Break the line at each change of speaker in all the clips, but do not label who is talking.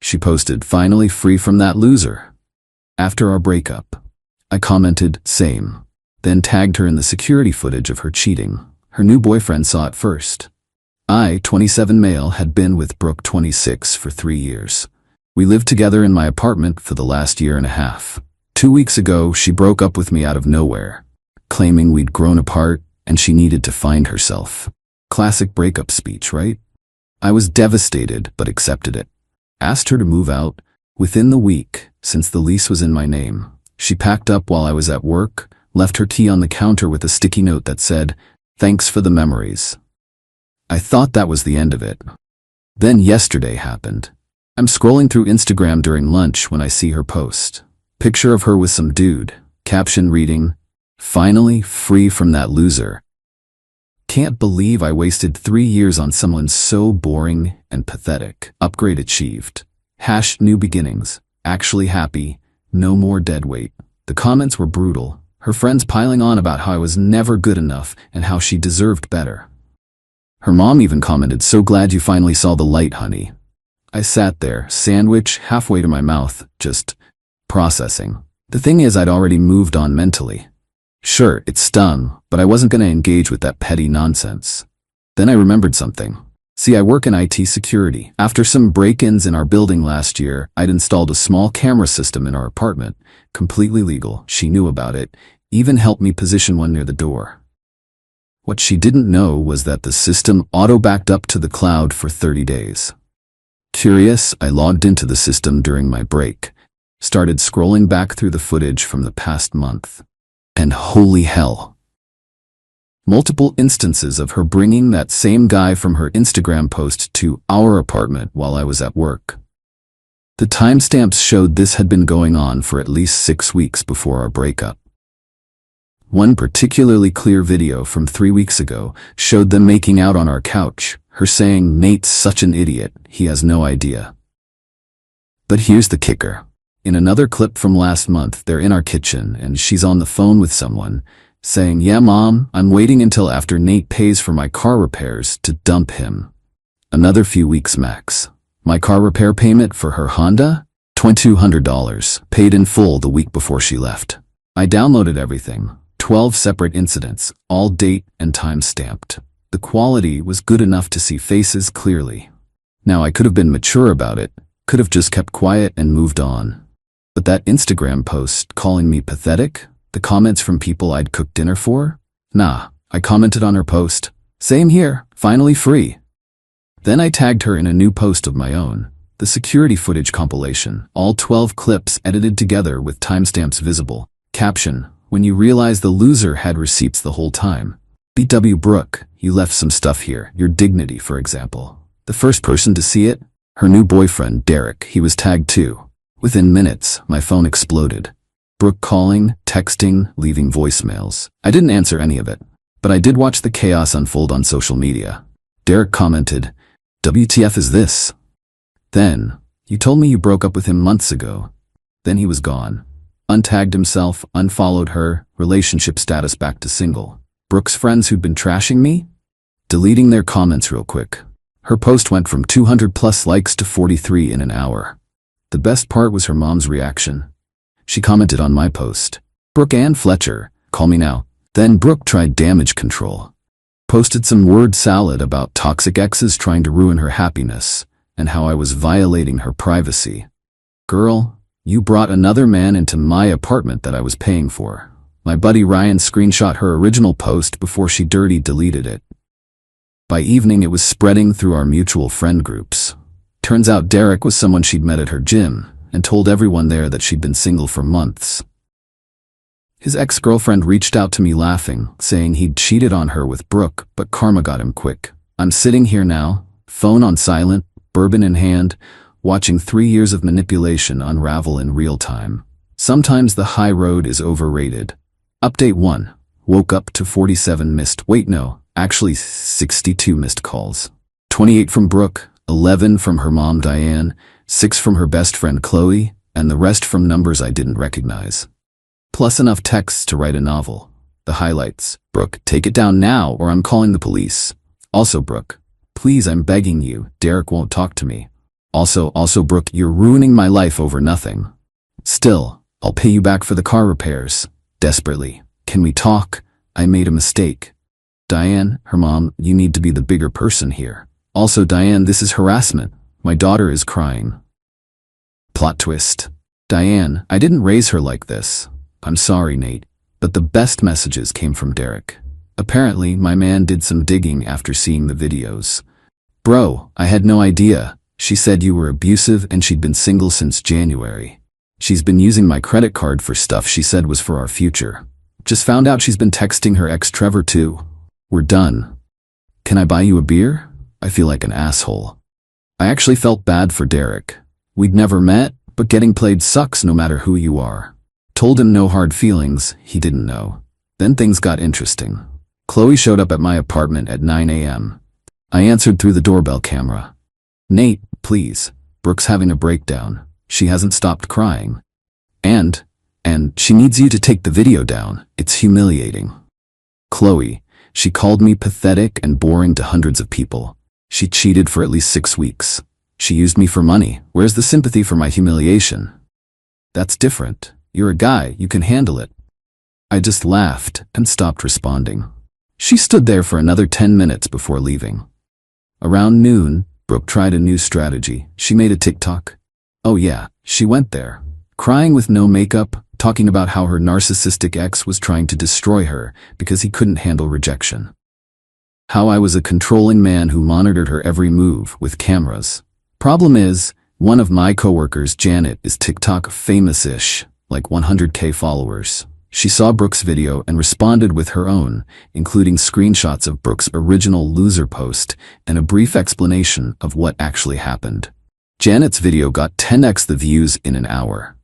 She posted, "Finally free from that loser." After our breakup, I commented, "Same." Then tagged her in the security footage of her cheating. Her new boyfriend saw it first. I, 27 male, had been with Brooke, 26, for 3 years. We lived together in my apartment for the last year and a half. 2 weeks ago, she broke up with me out of nowhere, claiming we'd grown apart and she needed to find herself. Classic breakup speech, right? I was devastated, but accepted it. Asked her to move out. Within the week, since the lease was in my name, she packed up while I was at work, left her key on the counter with a sticky note that said, "Thanks for the memories." I thought that was the end of it. Then yesterday happened. I'm scrolling through Instagram during lunch when I see her post. Picture of her with some dude. Caption reading, "Finally free from that loser." Can't believe I wasted 3 years on someone so boring and pathetic. Upgrade achieved. #new beginnings. Actually happy. No more dead weight. The comments were brutal. Her friends piling on about how I was never good enough and how she deserved better. Her mom even commented, "So glad you finally saw the light, honey." I sat there, sandwich halfway to my mouth, just processing. The thing is, I'd already moved on mentally. Sure, it stung, but I wasn't going to engage with that petty nonsense. Then I remembered something. See, I work in IT security. After some break-ins in our building last year, I'd installed a small camera system in our apartment. Completely legal. She knew about it, even helped me position one near the door. What she didn't know was that the system auto-backed up to the cloud for 30 days. Curious, I logged into the system during my break, started scrolling back through the footage from the past month. And holy hell. Multiple instances of her bringing that same guy from her Instagram post to our apartment while I was at work. The timestamps showed this had been going on for at least 6 weeks before our breakup. One particularly clear video from 3 weeks ago showed them making out on our couch, her saying, "Nate's such an idiot, he has no idea." But here's the kicker. In another clip from last month, they're in our kitchen and she's on the phone with someone, saying, "Yeah, Mom, I'm waiting until after Nate pays for my car repairs to dump him." Another few weeks max. My car repair payment for her Honda? $2,200, paid in full the week before she left. I downloaded everything. 12 separate incidents, all date and time stamped. The quality was good enough to see faces clearly. Now, I could have been mature about it, could have just kept quiet and moved on. But that Instagram post calling me pathetic, the comments from people I'd cooked dinner for? Nah, I commented on her post, "Same here, finally free." Then I tagged her in a new post of my own, the security footage compilation, all 12 clips edited together with timestamps visible. Caption, "When you realize the loser had receipts the whole time. BW Brooke, you left some stuff here, your dignity, for example." The first person to see it? Her new boyfriend, Derek. He was tagged too. Within minutes, my phone exploded. Brooke calling, texting, leaving voicemails. I didn't answer any of it, but I did watch the chaos unfold on social media. Derek commented, "WTF is this?" Then, "You told me you broke up with him months ago." Then he was gone. Untagged himself, unfollowed her, relationship status back to single. Brooke's friends who'd been trashing me? Deleting their comments real quick. Her post went from 200 plus likes to 43 in an hour. The best part was her mom's reaction. She commented on my post, "Brooke Ann Fletcher, call me now." Then Brooke tried damage control. Posted some word salad about toxic exes trying to ruin her happiness, and how I was violating her privacy. Girl, you brought another man into my apartment that I was paying for. My buddy Ryan screenshot her original post before she dirty deleted it. By evening, it was spreading through our mutual friend groups. Turns out Derek was someone she'd met at her gym, and told everyone there that she'd been single for months. His ex-girlfriend reached out to me laughing, saying he'd cheated on her with Brooke, but karma got him quick. I'm sitting here now, phone on silent, bourbon in hand, watching 3 years of manipulation unravel in real time. Sometimes the high road is overrated. Update 1. Woke up to 47 missed, actually 62 missed calls. 28 from Brooke, 11 from her mom Diane, 6 from her best friend Chloe, and the rest from numbers I didn't recognize. Plus enough texts to write a novel. The highlights: Brooke, take it down now or I'm calling the police. Also Brooke, please, I'm begging you, Derek won't talk to me. Also, Brooke, you're ruining my life over nothing. Still, I'll pay you back for the car repairs. Desperately. Can we talk? I made a mistake. Diane, her mom, you need to be the bigger person here. Also, Diane, this is harassment. My daughter is crying. Plot twist. Diane, I didn't raise her like this. I'm sorry, Nate, but the best messages came from Derek. Apparently, my man did some digging after seeing the videos. Bro, I had no idea. She said you were abusive and she'd been single since January. She's been using my credit card for stuff she said was for our future. Just found out she's been texting her ex Trevor too. We're done. Can I buy you a beer? I feel like an asshole. I actually felt bad for Derek. We'd never met, but getting played sucks no matter who you are. Told him no hard feelings, he didn't know. Then things got interesting. Chloe showed up at my apartment at 9 a.m. I answered through the doorbell camera. Nate, please. Brooke's having a breakdown. She hasn't stopped crying. And she needs you to take the video down. It's humiliating. Chloe, she called me pathetic and boring to hundreds of people. She cheated for at least 6 weeks. She used me for money. Where's the sympathy for my humiliation? That's different. You're a guy, you can handle it. I just laughed and stopped responding. She stood there for another 10 minutes before leaving. Around noon, Brooke tried a new strategy. She made a TikTok. Oh yeah, she went there, crying with no makeup, talking about how her narcissistic ex was trying to destroy her because he couldn't handle rejection. How I was a controlling man who monitored her every move with cameras. Problem is, one of my coworkers, Janet, is TikTok famous-ish, like 100K followers. She saw Brooke's video and responded with her own, including screenshots of Brooke's original loser post and a brief explanation of what actually happened. Janet's video got 10x the views in an hour.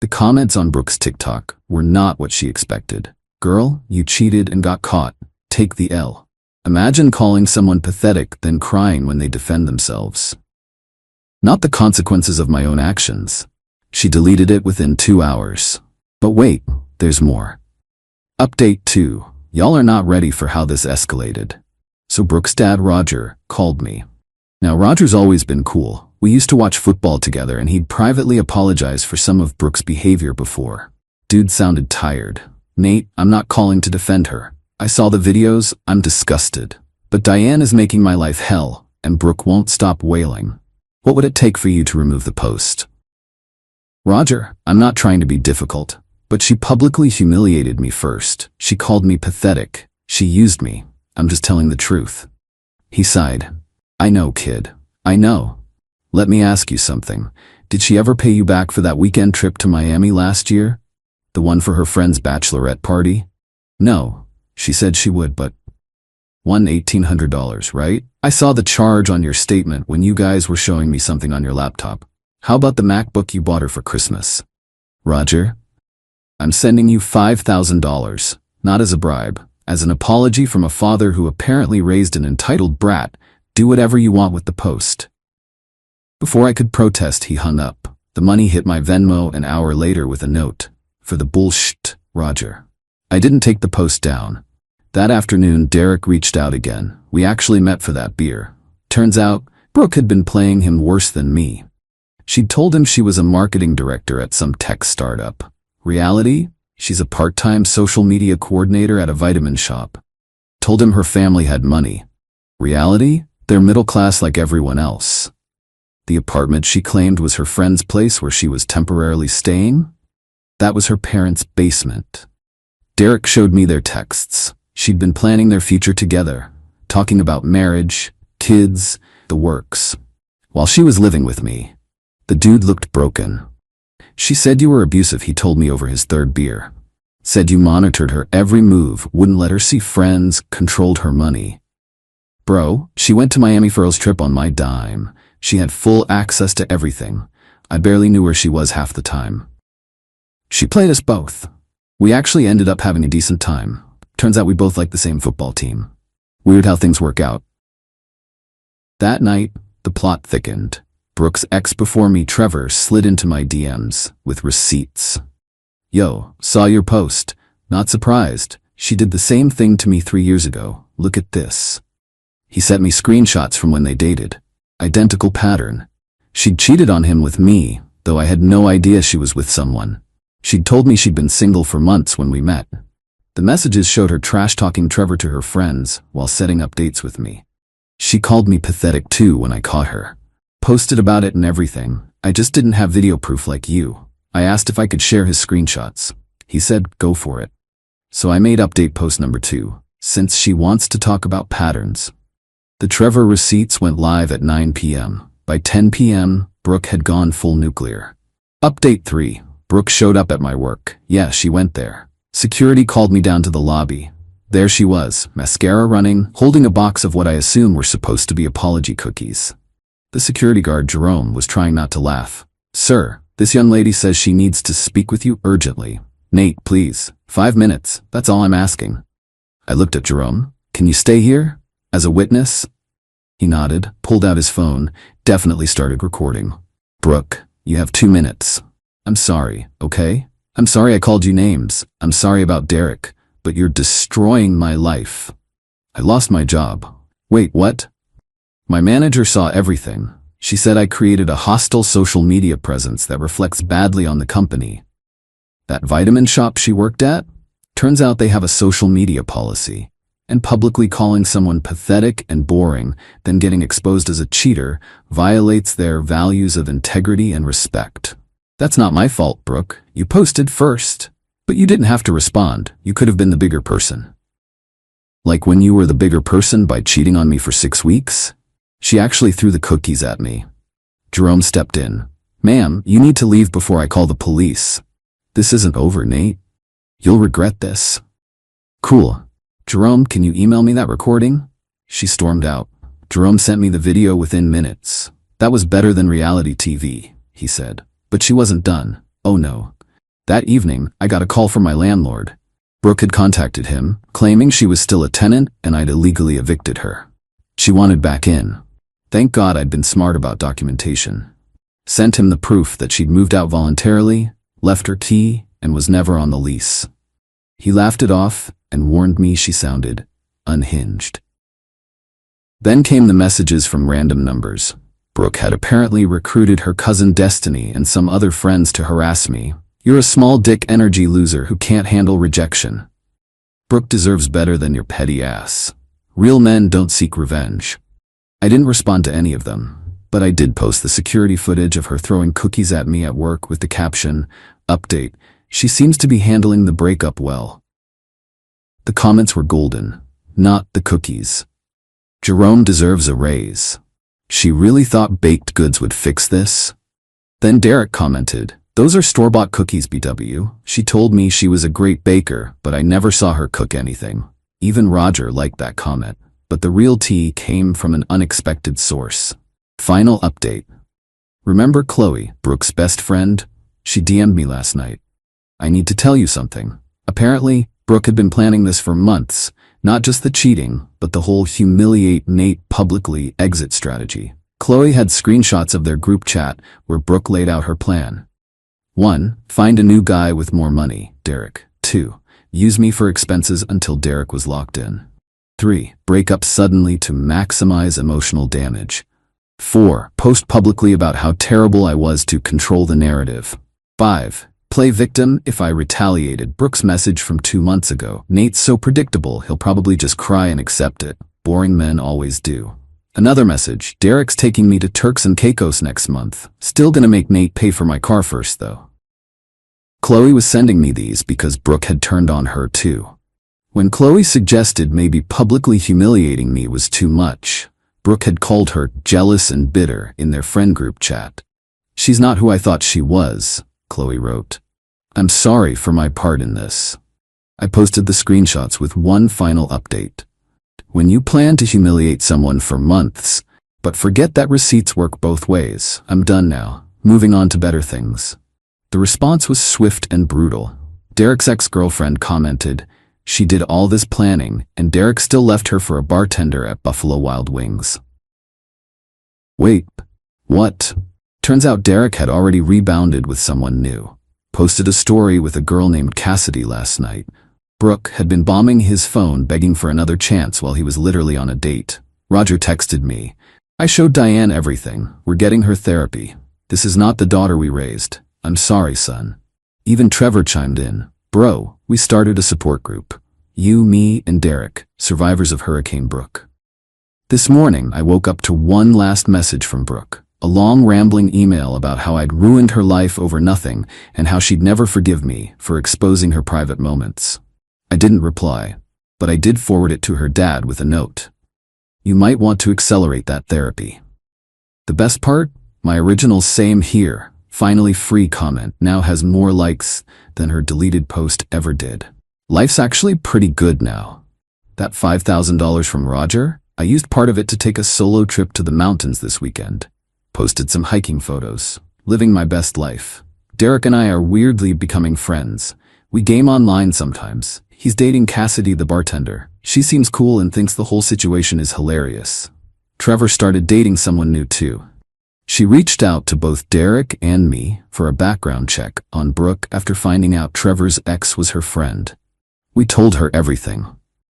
The comments on Brooke's TikTok were not what she expected. Girl, you cheated and got caught. Take the L. Imagine calling someone pathetic then crying when they defend themselves. Not the consequences of my own actions. She deleted it within 2 hours. But wait, there's more. Update 2. Y'all are not ready for how this escalated. So Brooke's dad, Roger, called me. Now Roger's always been cool. We used to watch football together and he'd privately apologize for some of Brooke's behavior before. Dude sounded tired. Nate, I'm not calling to defend her. I saw the videos, I'm disgusted. But Diane is making my life hell, and Brooke won't stop wailing. What would it take for you to remove the post? Roger, I'm not trying to be difficult, but she publicly humiliated me first. She called me pathetic. She used me. I'm just telling the truth. He sighed. I know, kid. I know. Let me ask you something. Did she ever pay you back for that weekend trip to Miami last year? The one for her friend's bachelorette party? No. She said she would, but won $1,800, right? I saw the charge on your statement when you guys were showing me something on your laptop. How about the MacBook you bought her for Christmas? Roger, I'm sending you $5,000, not as a bribe, as an apology from a father who apparently raised an entitled brat. Do whatever you want with the post. Before I could protest, he hung up. The money hit my Venmo an hour later with a note. For the bullshit, Roger. I didn't take the post down. That afternoon, Derek reached out again. We actually met for that beer. Turns out, Brooke had been playing him worse than me. She'd told him she was a marketing director at some tech startup. Reality? She's a part-time social media coordinator at a vitamin shop. Told him her family had money. Reality? They're middle class like everyone else. The apartment she claimed was her friend's place where she was temporarily staying? That was her parents' basement. Derek showed me their texts. She'd been planning their future together, talking about marriage, kids, the works. While she was living with me, the dude looked broken. She said you were abusive, he told me over his third beer. Said you monitored her every move, wouldn't let her see friends, controlled her money. Bro, she went to Miami for her trip on my dime. She had full access to everything. I barely knew where she was half the time. She played us both. We actually ended up having a decent time. Turns out we both like the same football team. Weird how things work out. That night, the plot thickened. Brooke's ex before me, Trevor, slid into my DMs with receipts. Yo, saw your post. Not surprised. She did the same thing to me 3 years ago. Look at this. He sent me screenshots from when they dated. Identical pattern. She'd cheated on him with me, though I had no idea she was with someone. She'd told me she'd been single for months when we met. The messages showed her trash-talking Trevor to her friends while setting up dates with me. She called me pathetic too when I caught her. Posted about it and everything. I just didn't have video proof like you. I asked if I could share his screenshots. He said, go for it. So I made update post number 2, since she wants to talk about patterns. The Trevor receipts went live at 9 p.m. By 10 p.m., Brooke had gone full nuclear. Update 3. Brooke showed up at my work. Yeah, she went there. Security called me down to the lobby. There she was, mascara running, holding a box of what I assume were supposed to be apology cookies. The security guard, Jerome, was trying not to laugh. Sir, this young lady says she needs to speak with you urgently. Nate, please. 5 minutes, that's all I'm asking. I looked at Jerome. Can you stay here? As a witness? He nodded, pulled out his phone, definitely started recording. Brooke, you have 2 minutes. I'm sorry, okay? I'm sorry I called you names. I'm sorry about Derek, but you're destroying my life. I lost my job. Wait, what? My manager saw everything. She said I created a hostile social media presence that reflects badly on the company. That vitamin shop she worked at? Turns out they have a social media policy. And publicly calling someone pathetic and boring, then getting exposed as a cheater, violates their values of integrity and respect. That's not my fault, Brooke. You posted first. But you didn't have to respond. You could have been the bigger person. Like when you were the bigger person by cheating on me for 6 weeks? She actually threw the cookies at me. Jerome stepped in. Ma'am, you need to leave before I call the police. This isn't over, Nate. You'll regret this. Cool. Jerome, can you email me that recording? She stormed out. Jerome sent me the video within minutes. That was better than reality TV, he said. But she wasn't done. Oh no. That evening, I got a call from my landlord. Brooke had contacted him, claiming she was still a tenant and I'd illegally evicted her. She wanted back in. Thank God I'd been smart about documentation. Sent him the proof that she'd moved out voluntarily, left her key, and was never on the lease. He laughed it off and warned me she sounded unhinged. Then came the messages from random numbers. Brooke had apparently recruited her cousin Destiny and some other friends to harass me. You're a small dick energy loser who can't handle rejection. Brooke deserves better than your petty ass. Real men don't seek revenge. I didn't respond to any of them, but I did post the security footage of her throwing cookies at me at work with the caption, Update, she seems to be handling the breakup well. The comments were golden, not the cookies. Jerome deserves a raise. She really thought baked goods would fix this? Then Derek commented, those are store-bought cookies, BW. She told me she was a great baker, but I never saw her cook anything. Even Roger liked that comment, but the real tea came from an unexpected source. Final update. Remember Chloe, Brooke's best friend? She DM'd me last night. I need to tell you something. Apparently, Brooke had been planning this for months, not just the cheating, but the whole humiliate Nate publicly exit strategy. Chloe had screenshots of their group chat where Brooke laid out her plan. 1. Find a new guy with more money, Derek. 2. Use me for expenses until Derek was locked in. 3. Break up suddenly to maximize emotional damage. 4. Post publicly about how terrible I was to control the narrative. 5. Play victim if I retaliated. Brooke's message from 2 months ago. Nate's so predictable, he'll probably just cry and accept it. Boring men always do. Another message. Derek's taking me to Turks and Caicos next month. Still gonna make Nate pay for my car first though. Chloe was sending me these because Brooke had turned on her too. When Chloe suggested maybe publicly humiliating me was too much, Brooke had called her jealous and bitter in their friend group chat. She's not who I thought she was, Chloe wrote. I'm sorry for my part in this. I posted the screenshots with one final update. When you plan to humiliate someone for months, but forget that receipts work both ways, I'm done now, moving on to better things. The response was swift and brutal. Derek's ex-girlfriend commented, she did all this planning, and Derek still left her for a bartender at Buffalo Wild Wings. Wait, what? Turns out Derek had already rebounded with someone new. Posted a story with a girl named Cassidy last night. Brooke had been bombing his phone begging for another chance while he was literally on a date. Roger texted me, I showed Diane everything. We're getting her therapy. This is not the daughter we raised. I'm sorry, son. Even Trevor chimed in. Bro, we started a support group. You, me, and Derek, survivors of Hurricane Brooke. This morning, I woke up to one last message from Brooke. A long rambling email about how I'd ruined her life over nothing and how she'd never forgive me for exposing her private moments. I didn't reply, but I did forward it to her dad with a note. You might want to accelerate that therapy. The best part? My original "same here" finally free comment now has more likes than her deleted post ever did. Life's actually pretty good now. That $5,000 from Roger? I used part of it to take a solo trip to the mountains this weekend. Posted some hiking photos. Living my best life. Derek and I are weirdly becoming friends. We game online sometimes. He's dating Cassidy the bartender. She seems cool and thinks the whole situation is hilarious. Trevor started dating someone new too. She reached out to both Derek and me for a background check on Brooke after finding out Trevor's ex was her friend. We told her everything.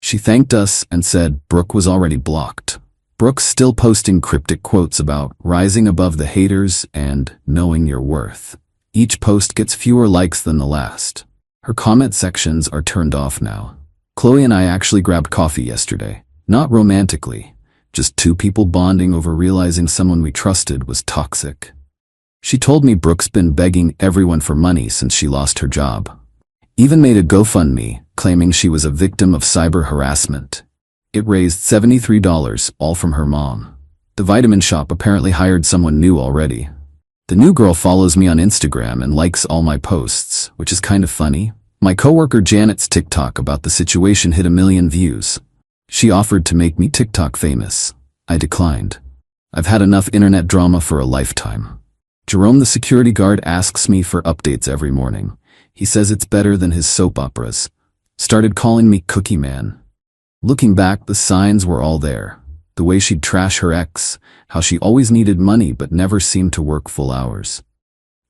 She thanked us and said Brooke was already blocked. Brooke's still posting cryptic quotes about rising above the haters and knowing your worth. Each post gets fewer likes than the last. Her comment sections are turned off now. Chloe and I actually grabbed coffee yesterday. Not romantically, just two people bonding over realizing someone we trusted was toxic. She told me Brooke's been begging everyone for money since she lost her job. Even made a GoFundMe, claiming she was a victim of cyber harassment. It raised $73, all from her mom. The vitamin shop apparently hired someone new already. The new girl follows me on Instagram and likes all my posts, which is kind of funny. My coworker Janet's TikTok about the situation hit 1 million views. She offered to make me TikTok famous. I declined. I've had enough internet drama for a lifetime. Jerome the security guard asks me for updates every morning. He says it's better than his soap operas. Started calling me Cookie Man. Looking back, the signs were all there. The way she'd trash her ex, how she always needed money but never seemed to work full hours.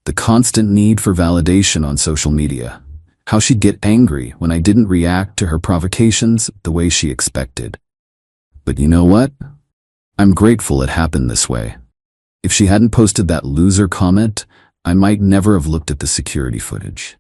The constant need for validation on social media. How she'd get angry when I didn't react to her provocations the way she expected. But you know what? I'm grateful it happened this way. If she hadn't posted that loser comment, I might never have looked at the security footage.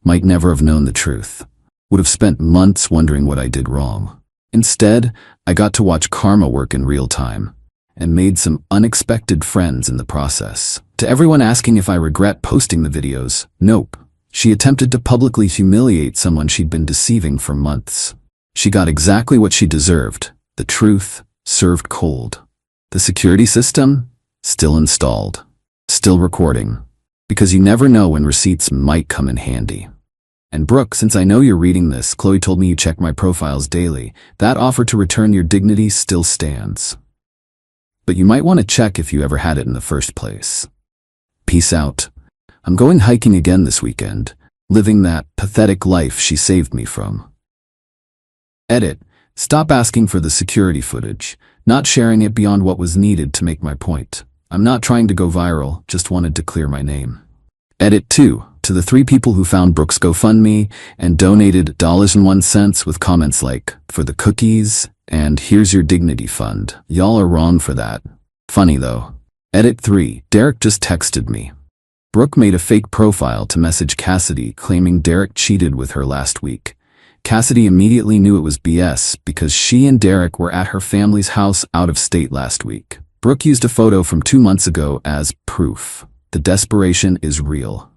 Might never have known the truth. Would have spent months wondering what I did wrong. Instead, I got to watch karma work in real time, and made some unexpected friends in the process. To everyone asking if I regret posting the videos, nope. She attempted to publicly humiliate someone she'd been deceiving for months. She got exactly what she deserved, the truth, served cold. The security system? Still installed. Still recording. Because you never know when receipts might come in handy. And Brooke, since I know you're reading this, Chloe told me you check my profiles daily. That offer to return your dignity still stands. But you might want to check if you ever had it in the first place. Peace out. I'm going hiking again this weekend, living that pathetic life she saved me from. Edit. Stop asking for the security footage, not sharing it beyond what was needed to make my point. I'm not trying to go viral, just wanted to clear my name. Edit 2. To the 3 people who found Brooke's GoFundMe and donated $1.01 with comments like, "For the cookies," and "Here's your dignity fund. Y'all are wrong for that." Funny though. Edit 3. Derek just texted me. Brooke made a fake profile to message Cassidy claiming Derek cheated with her last week. Cassidy immediately knew it was BS because she and Derek were at her family's house out of state last week. Brooke used a photo from 2 months ago as proof. The desperation is real.